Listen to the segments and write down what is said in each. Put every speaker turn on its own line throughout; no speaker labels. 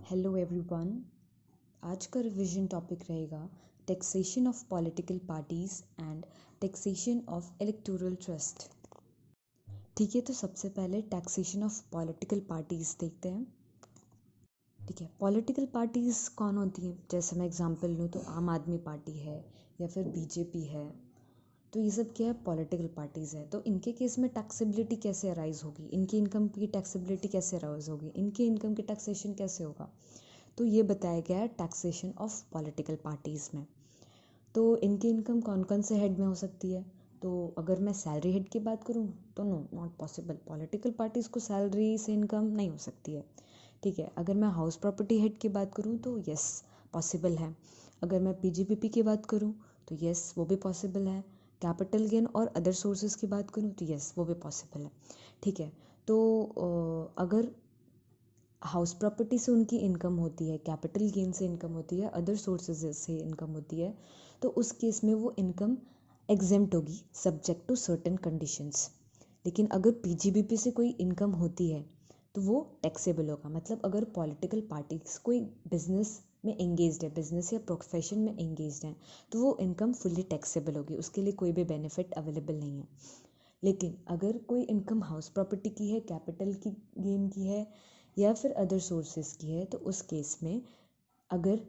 Hello everyone. आज का revision topic रहेगा taxation of political parties and taxation of electoral trust. ठीक है, तो सबसे पहले टैक्सेशन ऑफ पॉलिटिकल पार्टीज देखते हैं। ठीक है, पॉलिटिकल पार्टीज कौन होती हैं? जैसे मैं एग्जांपल लूँ तो आम आदमी पार्टी है या फिर बीजेपी है। तो ये सब क्या है? पॉलिटिकल पार्टीज़ है। तो इनके केस में टैक्सेबिलिटी कैसे अराइज होगी, इनकी इनकम की टैक्सेबिलिटी कैसे अराइज होगी, इनके इनकम की टैक्सेशन कैसे होगा, तो ये बताया गया है टैक्सेशन ऑफ पॉलिटिकल पार्टीज़ में। तो इनकी इनकम कौन कौन से हेड में हो सकती है? तो अगर मैं सैलरी हेड की बात करूँ तो no, not possible. Political parties को सैलरी से इनकम नहीं हो सकती है। ठीक है, अगर मैं हाउस प्रॉपर्टी हेड की बात करूँ तो यस, पॉसिबल है। अगर मैं पीजीपीपी की बात करूँ तो यस, वो भी पॉसिबल है। कैपिटल गेन और अदर सोर्सेज की बात करूँ तो यस, वो भी पॉसिबल है। ठीक है, तो अगर हाउस प्रॉपर्टी से उनकी इनकम होती है, कैपिटल गेन से इनकम होती है, अदर सोर्सेज से इनकम होती है, तो उस केस में वो इनकम एग्जेम्प्ट होगी सब्जेक्ट टू सर्टेन कंडीशंस। लेकिन अगर पीजीबीपी से कोई इनकम होती है तो वो टैक्सेबल होगा। मतलब अगर पॉलिटिकल पार्टीज कोई बिजनेस में एंगेज्ड है, बिजनेस या प्रोफेशन में एंगेज्ड है, तो वो इनकम फुल्ली टैक्सेबल होगी, उसके लिए कोई भी बेनिफिट अवेलेबल नहीं है। लेकिन अगर कोई इनकम हाउस प्रॉपर्टी की है, कैपिटल की गेन की है या फिर अदर सोर्सेज की है, तो उस केस में अगर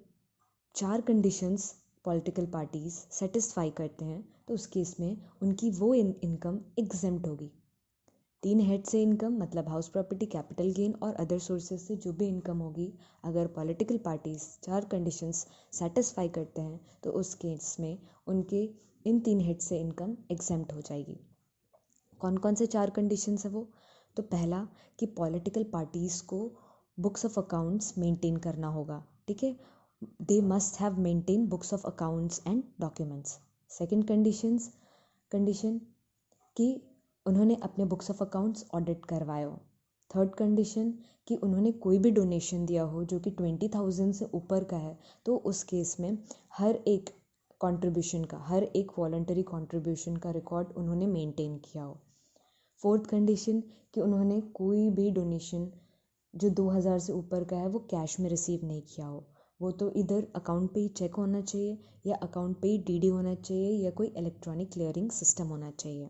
4 कंडीशंस पॉलिटिकल पार्टीज सेटिस्फाई करते हैं तो उस केस में उनकी वो इनकम एग्जेम्प्ट होगी। 3 हेड से इनकम मतलब हाउस प्रॉपर्टी, कैपिटल गेन और अदर सोर्सेज से जो भी इनकम होगी, अगर पॉलिटिकल पार्टीज 4 कंडीशंस सेटिस्फाई करते हैं तो उस केस में उनके इन 3 हेड से इनकम एग्जेम्प्ट हो जाएगी। कौन कौन से 4 कंडीशंस है वो? तो पहला कि पॉलिटिकल पार्टीज़ को बुक्स ऑफ अकाउंट्स मेंटेन करना होगा। ठीक है, they must have maintain books of accounts and documents. Second condition कि उन्होंने अपने बुक्स ऑफ अकाउंट्स ऑडिट करवाए हो। थर्ड कंडीशन कि उन्होंने कोई भी डोनेशन दिया हो जो कि 20,000 से ऊपर का है, तो उस केस में हर एक कंट्रीब्यूशन का, हर एक वॉलंटरी कंट्रीब्यूशन का रिकॉर्ड उन्होंने मेंटेन किया हो। फोर्थ कंडीशन कि उन्होंने कोई भी डोनेशन जो 2,000 से ऊपर का है वो कैश में रिसीव नहीं किया हो। वो तो इधर अकाउंट पे ही चेक होना चाहिए या अकाउंट पे ही डीडी होना चाहिए या कोई इलेक्ट्रॉनिक क्लियरिंग सिस्टम होना चाहिए।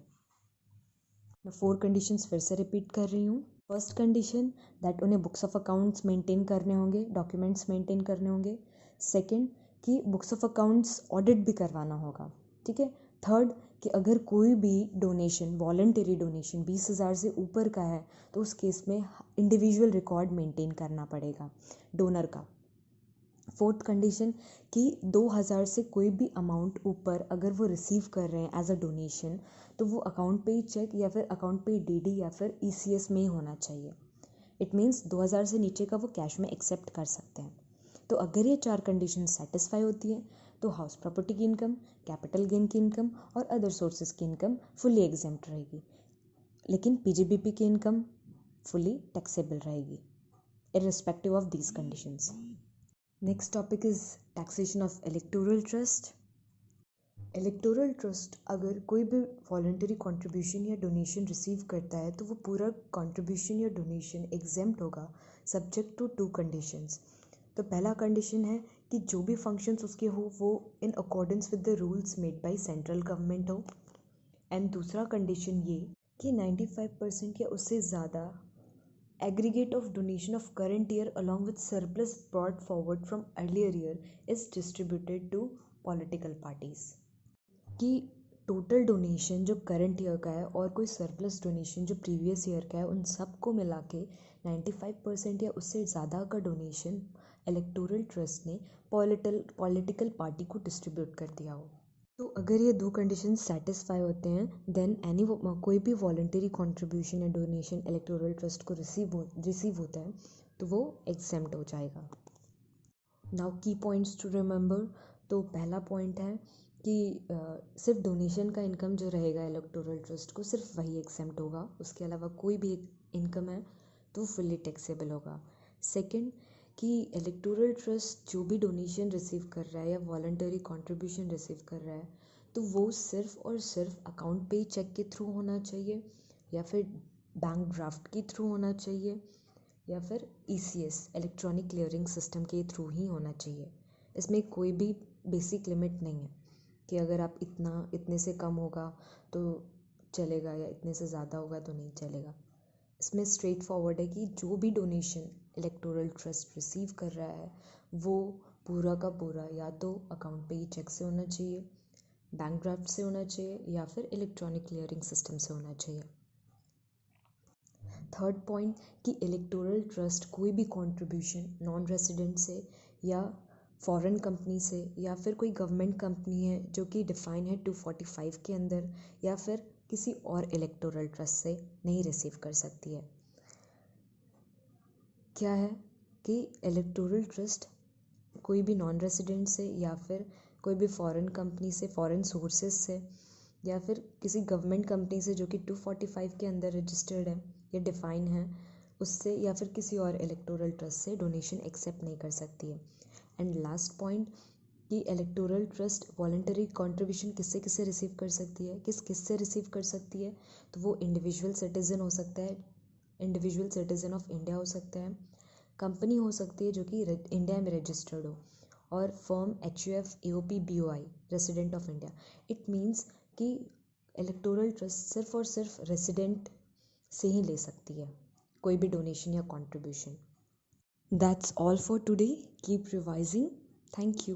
मैं 4 कंडीशंस फिर से रिपीट कर रही हूँ। फर्स्ट कंडीशन दैट उन्हें बुक्स ऑफ अकाउंट्स मेंटेन करने होंगे, डॉक्यूमेंट्स मेंटेन करने होंगे। सेकंड कि बुक्स ऑफ अकाउंट्स ऑडिट भी करवाना होगा। ठीक है। थर्ड कि अगर कोई भी डोनेशन, वॉलंटरी डोनेशन 20,000 से ऊपर का है तो उस केस में इंडिविजुअल रिकॉर्ड मेंटेन करना पड़ेगा डोनर का। फोर्थ कंडीशन कि 2,000 से कोई भी अमाउंट ऊपर अगर वो रिसीव कर रहे हैं एज अ डोनेशन, तो वो अकाउंट पे ही चेक या फिर अकाउंट पे ही डीडी या फिर ईसीएस में ही होना चाहिए। इट मीन्स 2,000 से नीचे का वो कैश में एक्सेप्ट कर सकते हैं। तो अगर ये 4 कंडीशन सेटिस्फाई होती हैं तो हाउस प्रॉपर्टी की इनकम, कैपिटल गेन की इनकम और अदर सोर्सेज की इनकम फुली एग्जेम्प्ट रहेगी। लेकिन पीजीबीपी की इनकम फुली टैक्सेबल रहेगी irrespective of these conditions. Next topic is taxation of electoral trust. Electoral trust अगर कोई भी वॉलंटरी कंट्रीब्यूशन या डोनेशन रिसीव करता है तो वो पूरा कंट्रीब्यूशन या डोनेशन एग्जेम्प्ट होगा सब्जेक्ट टू 2 कंडीशंस। तो पहला कंडीशन है कि जो भी फंक्शंस उसके हो वो in accordance with the rules made by central government हो। एंड दूसरा कंडीशन ये कि 95% या उससे ज़्यादा aggregate of donation of current year along with surplus brought forward from earlier year is distributed to political parties। कि टोटल डोनेशन जो current year का है और कोई सरप्लस डोनेशन जो प्रीवियस ईयर का है, उन सबको मिला के 95% या उससे ज़्यादा का डोनेशन इलेक्टोरल ट्रस्ट ने पॉलिटिकल पार्टी को डिस्ट्रीब्यूट कर दिया हो। तो अगर ये 2 कंडीशन सेटिस्फाई होते हैं देन कोई भी वॉलंटरी कंट्रीब्यूशन या डोनेशन इलेक्टोरल ट्रस्ट को रिसीव होता है तो वो एग्जेम्प्ट हो जाएगा। नाउ की पॉइंट्स टू रिमेंबर। तो पहला पॉइंट है कि सिर्फ डोनेशन का इनकम जो रहेगा इलेक्टोरल ट्रस्ट को, सिर्फ वही एग्जेम्प्ट होगा, उसके अलावा कोई भी इनकम है तो फुल्ली टैक्सेबल होगा। सेकंड कि इलेक्टोरल ट्रस्ट जो भी डोनेशन रिसीव कर रहा है या वॉलंटरी कंट्रीब्यूशन रिसीव कर रहा है तो वो सिर्फ और सिर्फ अकाउंट पे चेक के थ्रू होना चाहिए या फिर बैंक ड्राफ्ट के थ्रू होना चाहिए या फिर ECS इलेक्ट्रॉनिक क्लियरिंग सिस्टम के थ्रू ही होना चाहिए। इसमें कोई भी बेसिक लिमिट नहीं है कि अगर आप इतने से कम होगा तो चलेगा या इतने से ज़्यादा होगा तो नहीं चलेगा। इसमें स्ट्रेट फॉरवर्ड है कि जो भी डोनेशन इलेक्टोरल ट्रस्ट रिसीव कर रहा है वो पूरा का पूरा या तो अकाउंट पे ही चेक से होना चाहिए, बैंक ड्राफ्ट से होना चाहिए या फिर इलेक्ट्रॉनिक क्लियरिंग सिस्टम से होना चाहिए। थर्ड पॉइंट कि इलेक्टोरल ट्रस्ट कोई भी कंट्रीब्यूशन नॉन रेसिडेंट से या फॉरेन कंपनी से या फिर कोई गवर्नमेंट कंपनी है जो कि डिफाइन है 245 के अंदर या फिर किसी और इलेक्टोरल ट्रस्ट से नहीं रिसीव कर सकती है। क्या है कि इलेक्टोरल ट्रस्ट कोई भी नॉन रेसिडेंट से या फिर कोई भी फॉरेन कंपनी से, फॉरेन सोर्सेज से या फिर किसी गवर्नमेंट कंपनी से जो कि 245 के अंदर रजिस्टर्ड है या डिफाइन है उससे या फिर किसी और इलेक्टोरल ट्रस्ट से डोनेशन एक्सेप्ट नहीं कर सकती है। एंड लास्ट पॉइंट कि इलेक्टोरल ट्रस्ट वॉलंटरी कंट्रीब्यूशन किससे किससे रिसीव कर सकती है, किस किस से रिसीव कर सकती है, तो वो इंडिविजुअल सिटीज़न हो सकता है, इंडिविजुअल सिटीज़न ऑफ इंडिया हो सकता है, कंपनी हो सकती है जो कि इंडिया में रजिस्टर्ड हो, और firm HUF AOP BOI resident of India. It means कि इलेक्टोरल ट्रस्ट सिर्फ और सिर्फ रेसिडेंट से ही ले सकती है कोई भी डोनेशन या contribution. That's all for today. Keep revising. Thank you.